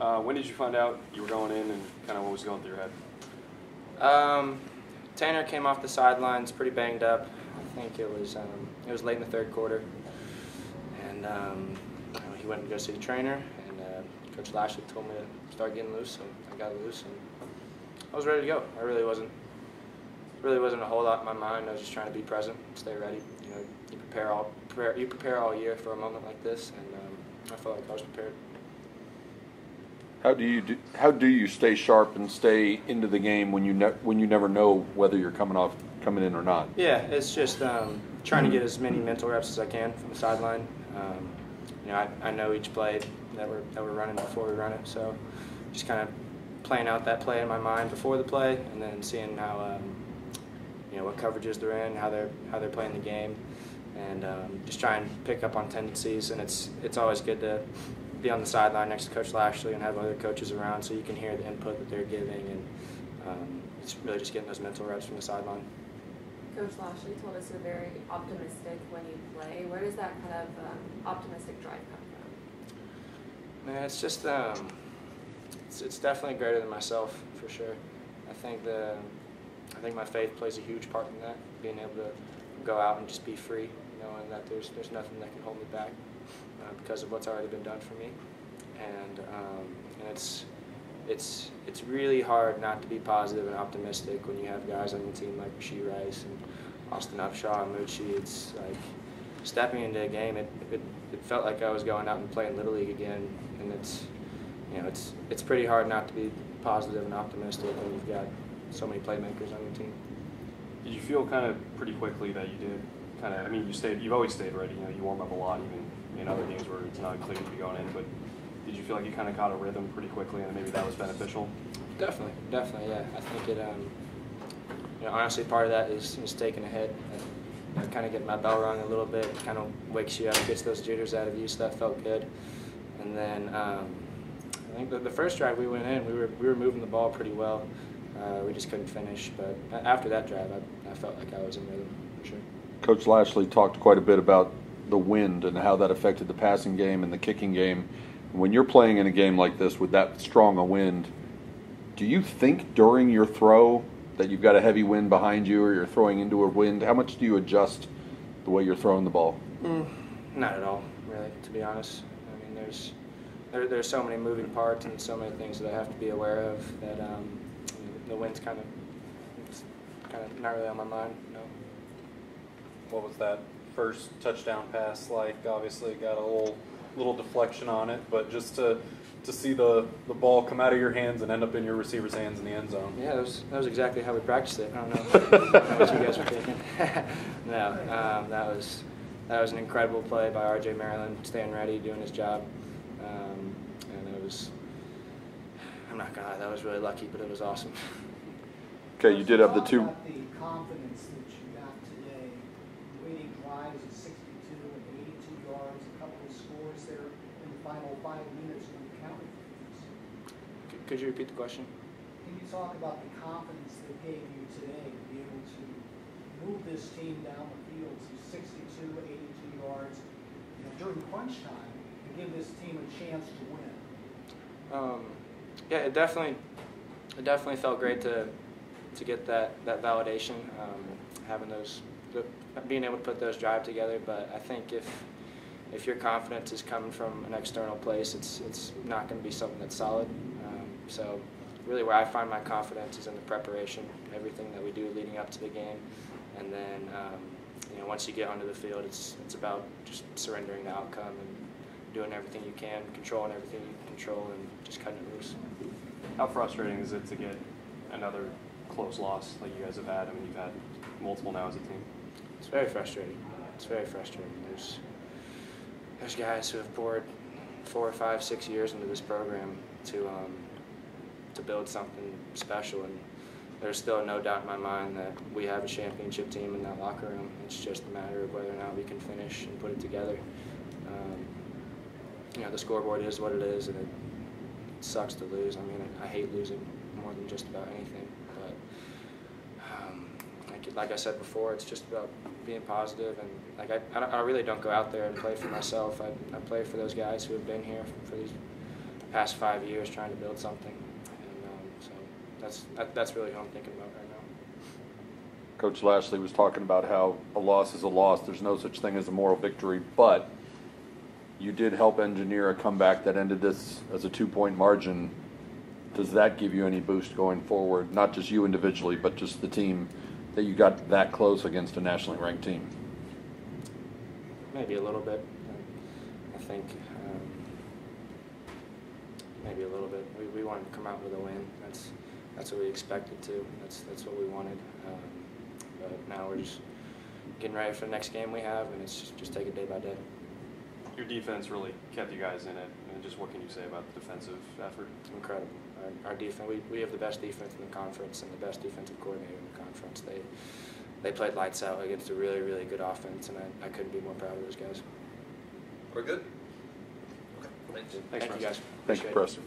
When did you find out you were going in, and kind of what was going through your head? Tanner came off the sidelines pretty banged up. I think it was late in the third quarter, and he went to go see the trainer, and Coach Lashley told me to start getting loose, so I got loose, and I was ready to go. I really wasn't a whole lot in my mind. I was just trying to be present, stay ready. You know, you prepare all year for a moment like this, and I felt like I was prepared. How do you stay sharp and stay into the game when you never know whether you're coming in or not? Yeah, it's just trying to get as many mental reps as I can from the sideline. You know, I know each play that we're running before we run it, so just kind of playing out that play in my mind before the play, and then seeing how you know, what coverages they're in, how they're playing the game, and just try and pick up on tendencies. And it's always good to be on the sideline next to Coach Lashley and have other coaches around so you can hear the input that they're giving, and it's really just getting those mental reps from the sideline. Coach Lashley told us you're very optimistic when you play. Where does that kind of optimistic drive come from? Man, it's just it's definitely greater than myself, for sure. I think my faith plays a huge part in that, being able to go out and just be free, knowing that there's nothing that can hold me back because of what's already been done for me. And it's really hard not to be positive and optimistic when you have guys on your team like Rasheed Rice and Austin Upshaw and Moochie. It's like stepping into a game. It felt like I was going out and playing Little League again, and it's pretty hard not to be positive and optimistic when you've got so many playmakers on your team. Did you feel kind of pretty quickly that you did kind of? I mean, you've always stayed ready. You know, you warm up a lot, even in other games where it's not clear to be going in. But did you feel like you kind of caught a rhythm pretty quickly, and maybe that was beneficial? Definitely, yeah. I think it. You know, honestly, part of that is taking a hit. You know, kind of getting my bell rung a little bit, kind of wakes you up, gets those jitters out of you, so that felt good. And then I think the first drive we went in, we were moving the ball pretty well. We just couldn't finish, but after that drive, I felt like I was in rhythm, for sure. Coach Lashley talked quite a bit about the wind and how that affected the passing game and the kicking game. When you're playing in a game like this with that strong a wind, do you think during your throw that you've got a heavy wind behind you or you're throwing into a wind? How much do you adjust the way you're throwing the ball? Not at all, really, to be honest. I mean, there's so many moving parts and so many things that I have to be aware of that the wind's kind of not really on my mind. No. What was that first touchdown pass like? Obviously, got a little deflection on it, but just to see the ball come out of your hands and end up in your receiver's hands in the end zone. Yeah, that was exactly how we practiced it. I don't know what you guys were thinking. No, that was an incredible play by R.J. Maryland, staying ready, doing his job, and it was. I'm not gonna lie, that was really lucky, but it was awesome. Okay, you did have the two. About the confidence that you got today, waiting drives of 62 and 82 yards, a couple of scores there in the final 5 minutes when you counted things. Could you repeat the question? Can you talk about the confidence that gave you today to be able to move this team down the field to 62, 82 yards, you know, during crunch time, to give this team a chance to win? Yeah, it definitely felt great to get that validation, being able to put those drive together. But I think if your confidence is coming from an external place, it's not going to be something that's solid. So really, where I find my confidence is in the preparation, everything that we do leading up to the game, and then you know, once you get onto the field, it's about just surrendering the outcome and doing everything you can, controlling everything you can control, and just cutting it loose. How frustrating is it to get another close loss like you guys have had? I mean, you've had multiple now as a team. It's very frustrating. There's guys who have poured 4, 5, 6 years into this program to build something special, and there's still no doubt in my mind that we have a championship team in that locker room. It's just a matter of whether or not we can finish and put it together. You know, the scoreboard is what it is, and it sucks to lose. I mean, I hate losing more than just about anything. But like I said before, it's just about being positive, and like I really don't go out there and play for myself. I play for those guys who have been here for these past 5 years trying to build something, and so that's really who I'm thinking about right now. Coach Lashley was talking about how a loss is a loss. There's no such thing as a moral victory, but you did help engineer a comeback that ended this as a 2-point margin. Does that give you any boost going forward? Not just you individually, but just the team, that you got that close against a nationally ranked team? Maybe a little bit. I think maybe a little bit. We wanted to come out with a win. That's what we expected to. That's what we wanted. But now we're just getting ready for the next game we have, and it's just take it day by day. Your defense really kept you guys in it. And just what can you say about the defensive effort? Incredible. Our defense. We have the best defense in the conference and the best defensive coordinator in the conference. They played lights out against a really, really good offense, and I couldn't be more proud of those guys. We're good. Okay. Thanks. Thank you, guys. Thank you, Appreciate it. Preston.